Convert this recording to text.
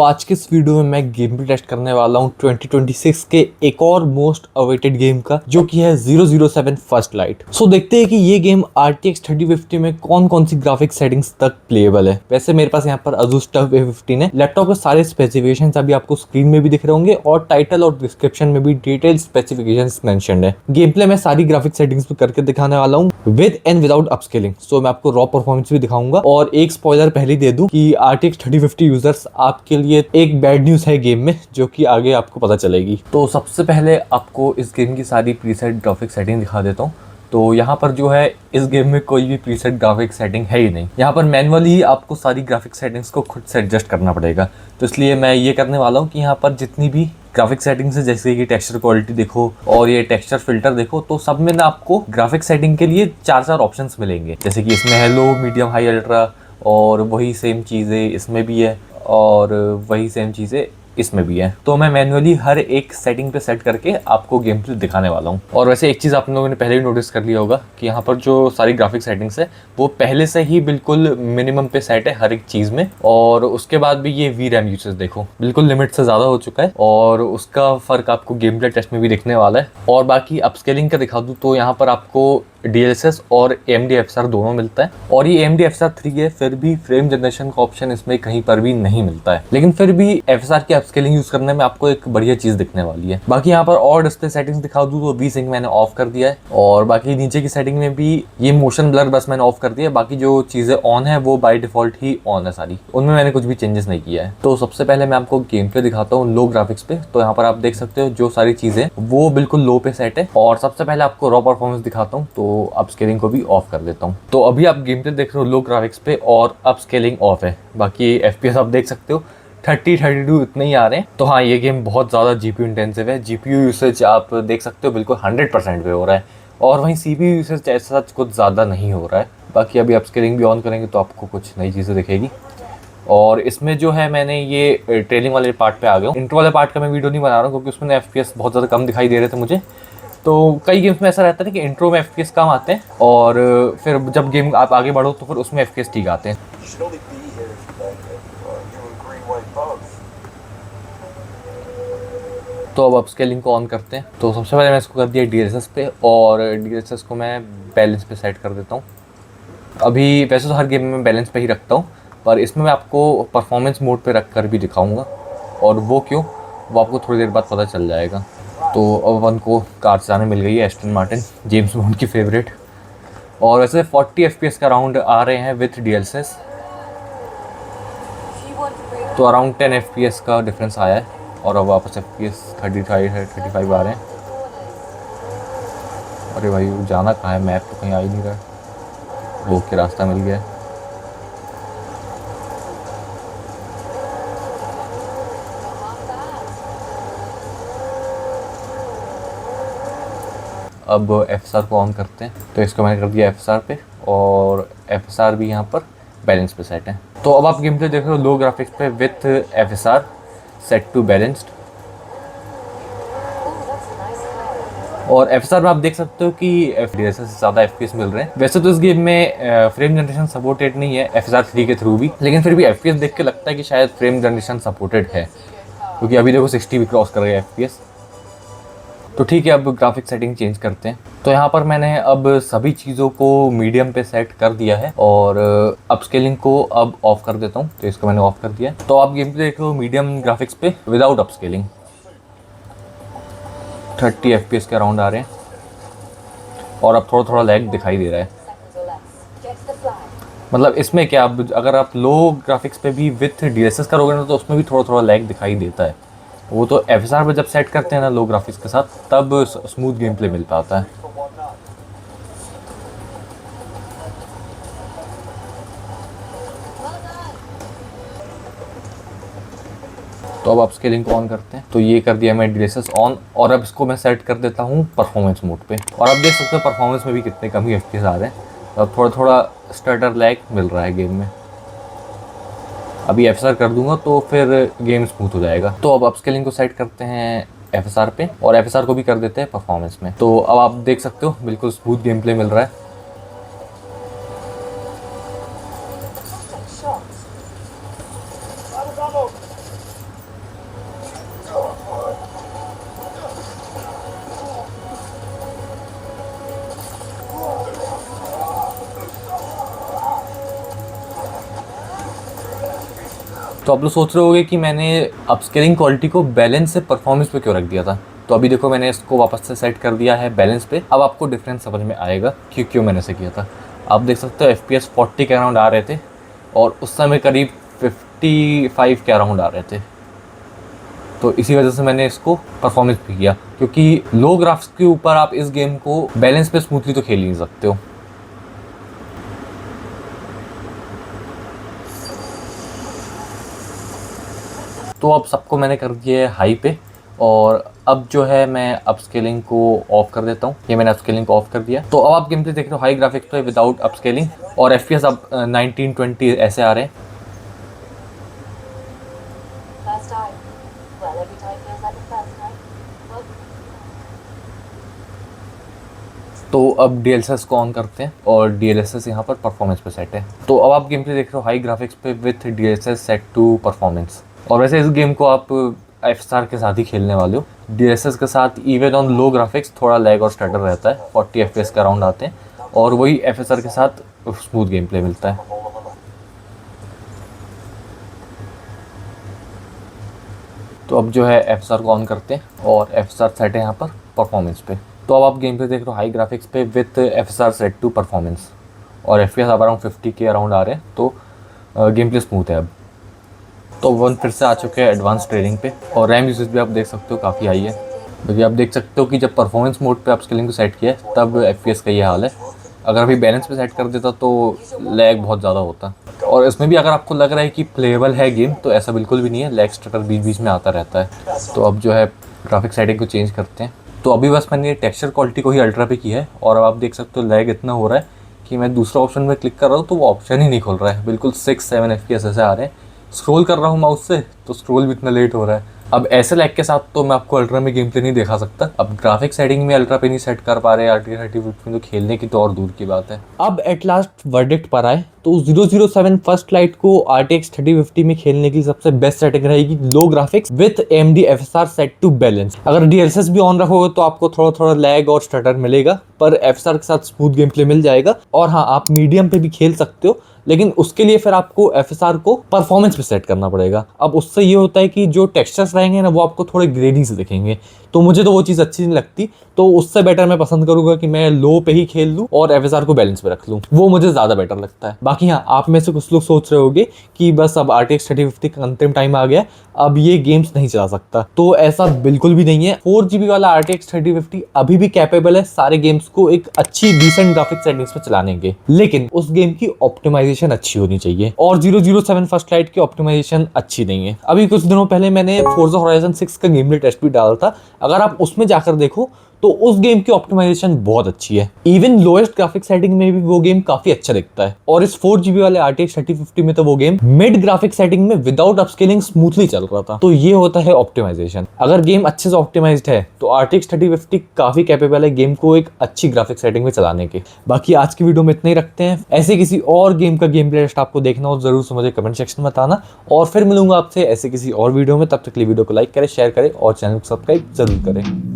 आज के इस वीडियो में मैं गेम प्ले टेस्ट करने वाला हूँ 2026 के एक और मोस्ट अवेटेड गेम का, जो कि है 007 फर्स्ट लाइट। देखते हैं कि ये गेम RTX 3050 में कौन कौन सी ग्राफिक सेटिंग्स तक प्लेएबल है। वैसे मेरे पास यहाँ पर Asus TUF A15 है। लैपटॉप के सारे स्पेसिफिकेशंस अभी आपको स्क्रीन में भी दिख रहे होंगे और टाइटल और डिस्क्रिप्शन में भी डिटेल स्पेसिफिकेशंस मेंशन्ड है। गेम प्ले में सारी ग्राफिक सेटिंग्स भी करके दिखाने वाला हूँ विद एंड विदाउट अपस्केलिंग। मैं आपको रॉ परफॉर्मेंस भी दिखाऊंगा। और एक स्पॉइलर पहले दे दूं कि RTX 3050 यूजर्स आपके लिए एक बैड न्यूज है गेम में, जो कि आगे आपको पता चलेगी। सबसे पहले आपको इस गेम की सारी प्रीसेट ग्राफिक सेटिंग दिखा देता हूँ। यहाँ पर जो है इस गेम में कोई भी प्रीसेट ग्राफिक सेटिंग है ही नहीं। यहाँ पर मैनुअली आपको सारी ग्राफिक सेटिंग्स को खुद से एडजस्ट करना पड़ेगा। इसलिए मैं ये करने वाला हूँ कि यहाँ पर जितनी भी ग्राफिक सेटिंग्स है, जैसे कि टेक्सचर क्वालिटी देखो और ये टेक्सचर फिल्टर देखो, तो सब में ना आपको ग्राफिक सेटिंग के लिए चार ऑप्शंस मिलेंगे। जैसे कि इसमें है लो, मीडियम, हाई, अल्ट्रा, और वही सेम चीज़ें इसमें भी है और वही सेम चीज़ें इसमें भी है। मैं मैन्युअली हर एक सेटिंग पे सेट करके आपको गेम प्ले दिखाने वाला हूँ। और वैसे एक चीज़ आप लोगों ने पहले भी नोटिस कर लिया होगा कि यहाँ पर जो सारी ग्राफिक सेटिंग्स है वो पहले से ही बिल्कुल मिनिमम पे सेट है हर एक चीज़ में। और उसके बाद भी ये VRAM यूसेज देखो बिल्कुल लिमिट से ज़्यादा हो चुका है, और उसका फ़र्क आपको गेम प्ले टेस्ट में भी दिखने वाला है। और बाकी अपस्केलिंग का दिखा दूँ तो यहाँ पर आपको DLSS और AMD FSR दोनों मिलता है, और ये AMD FSR 3 है। फिर भी फ्रेम जनरेशन का ऑप्शन इसमें कहीं पर भी नहीं मिलता है, लेकिन फिर भी FSR की अपस्केलिंग यूज करने में आपको एक बढ़िया चीज दिखने वाली है। बाकी यहाँ पर और डिस्प्ले सेटिंग्स दिखा दूँ तो V-Sync मैंने ऑफ कर दिया है, और बाकी नीचे की सेटिंग में भी ये मोशन ब्लर बस मैंने ऑफ कर दिया है। बाकी जो चीजें ऑन है वो बाय डिफॉल्ट ही ऑन है सारी, उनमें मैंने कुछ भी चेंजेस नहीं किया है। सबसे पहले मैं आपको गेम प्ले दिखाता हूँ लो ग्राफिक्स पे। यहाँ पर आप देख सकते हो जो सारी चीजें वो बिल्कुल लो पे सेट है। और सबसे पहले आपको रॉ परफॉर्मेंस दिखाता हूँ, तो अपस्केलिंग को भी ऑफ कर देता हूँ। अभी आप गेम प्ले देख रहे हो लो ग्राफिक्स पे और अपस्केलिंग ऑफ है। बाकी FPS आप देख सकते हो 30-32 इतने ही आ रहे हैं। हाँ, ये गेम बहुत ज़्यादा GPU इंटेंसिव है। GPU यूसेज आप देख सकते हो बिल्कुल 100% पे हो रहा है, और वहीं CPU यूसेज ऐसा कुछ ज़्यादा नहीं हो रहा है। बाकी अभी अपस्केलिंग भी ऑन करेंगे तो आपको कुछ नई चीज़ें दिखेगी। और इसमें जो है मैंने ये ट्रेलिंग वाले पार्ट पे आ गया हूँ। इंट्रो वाले पार्ट का मैं वीडियो नहीं बना रहा हूँ क्योंकि उसमें FPS बहुत ज़्यादा कम दिखाई दे रहे थे मुझे। कई गेम्स में ऐसा रहता है कि इंट्रो में FPS कम आते हैं, और फिर जब गेम आप आगे बढ़ो तो फिर उसमें FPS ठीक आते हैं। अब अपस्केलिंग को ऑन करते हैं। सबसे पहले मैं इसको कर दिया DLSS पे, और DLSS को मैं बैलेंस पे सेट कर देता हूँ। अभी वैसे तो हर गेम में बैलेंस पे ही रखता हूँ, पर इसमें मैं आपको परफॉर्मेंस मोड पे रख कर भी दिखाऊंगा, और वो क्यों वो आपको थोड़ी देर बाद पता चल जाएगा। अब अपन को कार चलाने मिल गई है एस्टन मार्टिन, जेम्स बॉन्ड की फेवरेट। और वैसे 40 FPS का राउंड आ रहे हैं विथ DLSS, अराउंड 10 FPS का डिफरेंस आया है। और अब वापस FPS 35 आ रहे हैं। अरे भाई जाना कहाँ है, मैप तो कहीं आ ही नहीं रहा। वो के रास्ता मिल गया है। अब FSR को ऑन करते हैं। इसको मैंने कर दिया FSR पे, और FSR भी यहाँ पर बैलेंस पे सेट है। अब आप गेम प्ले देख रहे हो लो ग्राफिक्स पे with FSR set to balanced. और FSR में आप देख सकते हो कि DLSS से ज़्यादा FPS मिल रहे हैं। वैसे तो इस गेम में फ्रेम जनरेशन सपोर्टेड नहीं है FSR 3 के थ्रू भी, लेकिन फिर भी FPS देख के लगता है कि शायद फ्रेम जनरेशन सपोर्टेड है, क्योंकि अभी देखो 60 भी क्रॉस कर गया FPS। ठीक है, अब ग्राफिक सेटिंग चेंज करते हैं। यहाँ पर मैंने अब सभी चीज़ों को मीडियम पे सेट कर दिया है, और अपस्केलिंग को अब ऑफ कर देता हूँ। इसको मैंने ऑफ कर दिया है। आप गेम पे देख रहे हो मीडियम ग्राफिक्स पे विदाउट अपस्केलिंग 30 FPS के अराउंड आ रहे हैं, और अब थोड़ा थोड़ा लैग दिखाई दे रहा है। मतलब इसमें क्या, अब अगर आप लो ग्राफिक्स पे भी विथ DLSS करोगे ना तो उसमें भी थोड़ा थोड़ा लैग दिखाई देता है। वो तो FSR पे जब सेट करते हैं ना लो ग्राफिक्स के साथ, तब स्मूथ गेम प्ले मिल पाता है। अब आप स्केलिंग को ऑन करते हैं। ये कर दिया मैं DLSS ऑन, और अब इसको मैं सेट कर देता हूँ परफॉर्मेंस मोड पे। और आप देख सकते हो परफॉर्मेंस में भी कितने कम ही FPS आ रहे हैं। अब थोड़ा थोड़ा स्टटर लैग मिल रहा है गेम में। अभी FSR कर दूंगा तो फिर गेम स्मूथ हो जाएगा। अब अपस्केलिंग को सेट करते हैं FSR पे, और FSR को भी कर देते हैं परफॉर्मेंस में। अब आप देख सकते हो बिल्कुल स्मूथ गेम प्ले मिल रहा है। तो आप लोग सोच रहे होंगे कि मैंने अपस्केलिंग क्वालिटी को बैलेंस से परफॉर्मेंस पे क्यों रख दिया था। तो अभी देखो मैंने इसको वापस से सेट कर दिया है बैलेंस पे। अब आपको डिफरेंस समझ में आएगा कि क्यों मैंने ऐसे किया था। आप देख सकते हो FPS 40 के अराउंड आ रहे थे और उस समय करीब 55 के अराउंड आ रहे थे। तो इसी वजह से मैंने इसको परफॉर्मेंस भी किया, क्योंकि लो ग्राफ्स के ऊपर आप इस गेम को बैलेंस पे स्मूथली तो खेल नहीं सकते हो। तो अब सबको मैंने कर दिया है हाई पे, और अब जो है मैं अपस्केलिंग को ऑफ कर देता हूँ। ये मैंने अपस्केलिंग को ऑफ कर दिया। तो अब आप गेम प्ले देख रहे हो हाई ग्राफिक्स पे विदाउट अपस्केलिंग, और FPS अब 1920 ऐसे आ रहे हैं। तो अब DLSS को ऑन करते हैं और DLSS यहाँ पर परफॉर्मेंस पे सेट है। तो अब आप गेम प्ले देख रहे हो हाई ग्राफिक्स पे with DLSS set to performance. और वैसे इस गेम को आप FSR के साथ ही खेलने वाले हो। DLSS के साथ इवन ऑन लो ग्राफिक्स थोड़ा लैग और स्टटर रहता है, 40 FPS के अराउंड आते हैं, और वही FSR के साथ स्मूथ गेम प्ले मिलता है। तो अब जो है FSR को ऑन करते हैं और FSR सेट है यहाँ पर परफॉर्मेंस पे। तो अब आप गेम पे देख रहे हो हाई ग्राफिक्स पे with FSR set to performance, और FPS अब अराउंड 50 के अराउंड आ रहे हैं। तो गेम प्ले स्मूथ है अब। तो वन फिर से आ चुके हैं एडवांस ट्रेनिंग पे, और रैम यूसेज भी आप देख सकते हो काफ़ी हाई है। क्योंकि आप देख सकते हो कि जब परफॉर्मेंस मोड पे अपस्केलिंग को सेट किया है तब FPS का ये हाल है। अगर अभी बैलेंस पे सेट कर देता तो लैग बहुत ज़्यादा होता। और इसमें भी अगर आपको लग रहा है कि प्लेएबल है गेम, तो ऐसा बिल्कुल भी नहीं है, लैग स्टटर बीच बीच में आता रहता है। तो अब जो है ग्राफिक सेटिंग को चेंज करते हैं। तो अभी बस मैंने टेक्सचर क्वालिटी को ही अल्ट्रा पे की है, और अब आप देख सकते हो लैग इतना हो रहा है कि मैं दूसरा ऑप्शन में क्लिक कर रहा हूँ तो वो ऑप्शन ही नहीं खुल रहा है। बिल्कुल 6-7 FPS ऐसे आ रहे हैं। स्क्रॉल कर रहा हूँ माउस से तो स्क्रॉल भी इतना लेट हो रहा है। अब ऐसे लैग के साथ तो मैं आपको अल्ट्रा में गेम प्ले नहीं दिखा सकता। अब ग्राफिक सेटिंग में अल्ट्रा पे नहीं सेट कर पा रहे RTX 3050 में, तो खेलने की तो और दूर की बात है। अब एट लास्ट वर्डिक्ट पर आए तो 007 फर्स्ट लाइट को RTX 3050 में खेलने की सबसे बेस्ट सेटिंग रहेगी low graphics with AMD FSR set to balance. अगर DLSS भी ऑन रखोगे तो आपको थोड़ा थोड़ा लैग और स्टटर मिलेगा, पर FSR के साथ स्मूथ गेम प्ले मिल जाएगा। और हाँ, आप मीडियम पे भी खेल सकते हो, लेकिन उसके लिए फिर आपको FSR को परफॉर्मेंस पे सेट करना पड़ेगा। अब उससे ये होता है कि जो टेक्सचर्स रहेंगे ना वो आपको थोड़े ग्रेडी से दिखेंगे, तो मुझे तो वो चीज़ अच्छी नहीं लगती। तो उससे बेटर मैं पसंद करूंगा कि मैं लो पे ही खेल लूँ और FSR को बैलेंस पे रख लूँ, वो मुझे ज़्यादा बेटर लगता है। बाकी हाँ, आप में से कुछ लोग सोच रहे होंगे कि बस अब RTX 3050 का अंतिम टाइम आ गया, अब ये गेम्स नहीं चला सकता। तो ऐसा बिल्कुल भी नहीं है। 4GB वाला RTX 3050 अभी भी कैपेबल है सारे गेम्स को एक अच्छी डिसेंट ग्राफिक सेटिंग्स पे चलाने के, लेकिन उस गेम की ऑप्टिमाइजेशन अच्छी होनी चाहिए, और 007 फर्स्ट लाइट की ऑप्टिमाइजेशन अच्छी नहीं है। अभी कुछ दिनों पहले मैंने फोर्जा होराइजन 6 का गेम प्ले टेस्ट भी डाला था। अगर आप उसमें जाकर देखो तो उस गेम की ऑप्टिमाइजेशन बहुत अच्छी है। इवन लोएस्ट ग्राफिक सेटिंग में भी वो गेम काफी अच्छा दिखता है, और इस 4GB वाले RTX 3050 में तो वो गेम मिड ग्राफिक सेटिंग में विदाउट अपस्केलिंग स्मूथली चल रहा था। तो ये होता है ऑप्टिमाइजेशन। अगर गेम अच्छे से ऑप्टिमाइज्ड है तो RTX 3050 काफी कैपेबल है गेम को एक अच्छी ग्राफिक सेटिंग में चलाने के। बाकी आज की वीडियो में इतना ही रखते हैं। ऐसे किसी और गेम का गेम प्ले टेस्ट आपको देखना हो जरूर से मुझे कमेंट सेक्शन में बताना, और फिर मिलूंगा आपसे ऐसे किसी और वीडियो में। तब तक के लिए वीडियो को लाइक करें, शेयर करें और चैनल को सब्सक्राइब जरूर करें।